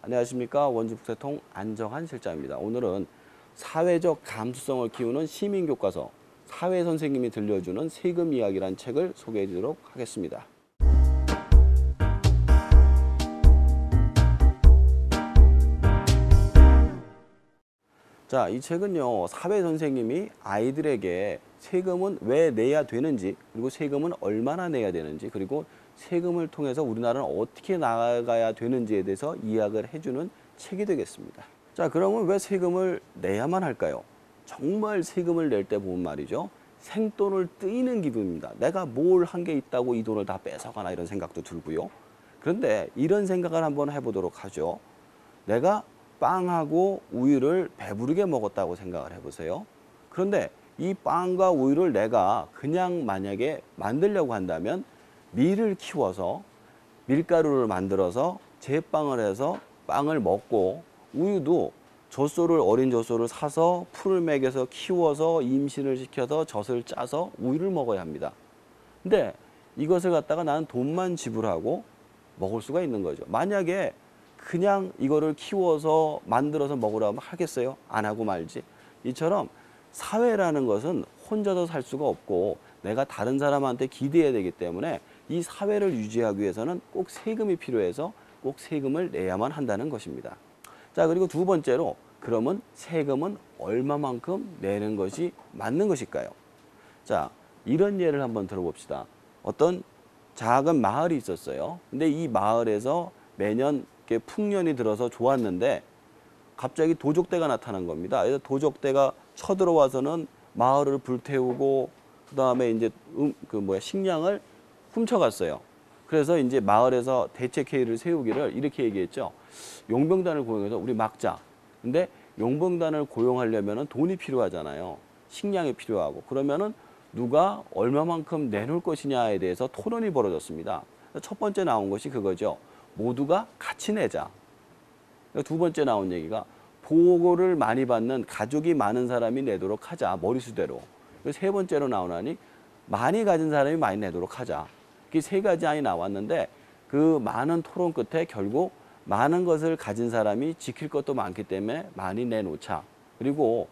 안녕하십니까. 원주북새통 안정환 실장입니다. 오늘은 사회적 감수성을 키우는 시민교과서 사회선생님이 들려주는 세금 이야기란 책을 소개해 드리도록 하겠습니다. 자, 이 책은요, 사회선생님이 아이들에게 세금은 왜 내야 되는지, 그리고 세금은 얼마나 내야 되는지, 그리고 세금을 통해서 우리나라는 어떻게 나아가야 되는지에 대해서 이야기를 해주는 책이 되겠습니다. 자, 그러면 왜 세금을 내야만 할까요? 정말 세금을 낼 때 보면 말이죠, 생돈을 떼이는 기분입니다. 내가 뭘 한 게 있다고 이 돈을 다 뺏어가나 이런 생각도 들고요. 그런데 이런 생각을 한번 해보도록 하죠. 내가 빵하고 우유를 배부르게 먹었다고 생각을 해보세요. 그런데 이 빵과 우유를 내가 그냥 만약에 만들려고 한다면 밀을 키워서 밀가루를 만들어서 제빵을 해서 빵을 먹고, 우유도 젖소를, 어린 젖소를 사서 풀을 먹여서 키워서 임신을 시켜서 젖을 짜서 우유를 먹어야 합니다. 근데 이것을 갖다가 나는 돈만 지불하고 먹을 수가 있는 거죠. 만약에 그냥 이거를 키워서 만들어서 먹으라면 하겠어요? 안 하고 말지. 이처럼 사회라는 것은 혼자서 살 수가 없고 내가 다른 사람한테 기대해야 되기 때문에 이 사회를 유지하기 위해서는 꼭 세금이 필요해서 꼭 세금을 내야만 한다는 것입니다. 자, 그리고 두 번째로, 그러면 세금은 얼마만큼 내는 것이 맞는 것일까요? 자, 이런 예를 한번 들어봅시다. 어떤 작은 마을이 있었어요. 근데 이 마을에서 매년 이렇게 풍년이 들어서 좋았는데 갑자기 도적대가 나타난 겁니다. 그래서 도적대가 쳐들어와서는 마을을 불태우고 그 다음에 이제 식량을 훔쳐갔어요. 그래서 이제 마을에서 대책회의를 세우기를 이렇게 얘기했죠. 용병단을 고용해서 우리 막자. 근데 용병단을 고용하려면 돈이 필요하잖아요. 식량이 필요하고. 그러면은 누가 얼마만큼 내놓을 것이냐에 대해서 토론이 벌어졌습니다. 첫 번째 나온 것이 그거죠. 모두가 같이 내자. 두 번째 나온 얘기가 보호를 많이 받는 가족이 많은 사람이 내도록 하자. 머리수대로. 세 번째로 나오나니 많이 가진 사람이 많이 내도록 하자. 이렇게 세 가지 안이 나왔는데 그 많은 토론 끝에 결국 많은 것을 가진 사람이 지킬 것도 많기 때문에 많이 내놓자. 그리고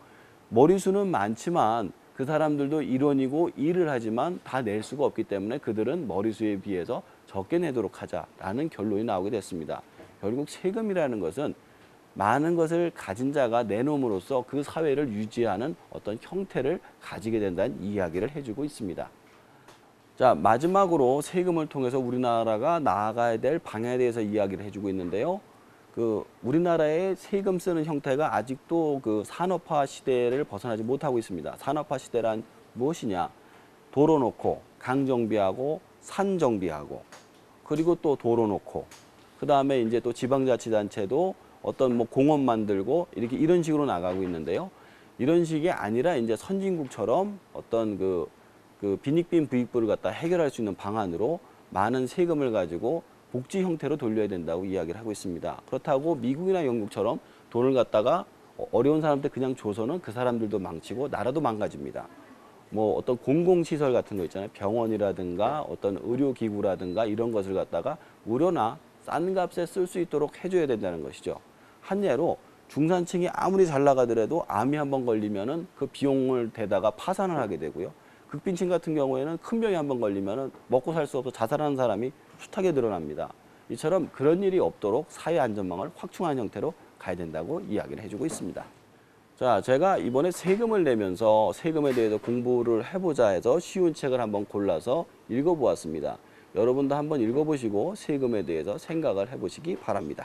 머리수는 많지만 그 사람들도 일원이고 일을 하지만 다 낼 수가 없기 때문에 그들은 머리수에 비해서 적게 내도록 하자라는 결론이 나오게 됐습니다. 결국 세금이라는 것은 많은 것을 가진 자가 내놓음으로써 그 사회를 유지하는 어떤 형태를 가지게 된다는 이야기를 해주고 있습니다. 자, 마지막으로 세금을 통해서 우리나라가 나아가야 될 방향에 대해서 이야기를 해주고 있는데요. 우리나라의 세금 쓰는 형태가 아직도 산업화 시대를 벗어나지 못하고 있습니다. 산업화 시대란 무엇이냐? 도로 놓고 강 정비하고 산 정비하고, 그리고 또 도로 놓고, 그 다음에 이제 또 지방자치단체도 어떤 공원 만들고 이런 식으로 나가고 있는데요. 이런 식이 아니라 이제 선진국처럼 어떤 빈익빈 부익부를 갖다 해결할 수 있는 방안으로 많은 세금을 가지고 복지 형태로 돌려야 된다고 이야기를 하고 있습니다. 그렇다고 미국이나 영국처럼 돈을 갖다가 어려운 사람한테 그냥 줘서는 그 사람들도 망치고 나라도 망가집니다. 어떤 공공시설 같은 거 있잖아요. 병원이라든가 어떤 의료기구라든가 이런 것을 갖다가 무료나 싼 값에 쓸 수 있도록 해줘야 된다는 것이죠. 한 예로 중산층이 아무리 잘 나가더라도 암이 한번 걸리면은 그 비용을 대다가 파산을 하게 되고요. 극빈층 같은 경우에는 큰 병이 한번 걸리면은 먹고 살 수 없어 자살하는 사람이 숱하게 늘어납니다. 이처럼 그런 일이 없도록 사회 안전망을 확충하는 형태로 가야 된다고 이야기를 해주고 있습니다. 자, 제가 이번에 세금을 내면서 세금에 대해서 공부를 해보자 해서 쉬운 책을 한번 골라서 읽어보았습니다. 여러분도 한번 읽어보시고 세금에 대해서 생각을 해보시기 바랍니다.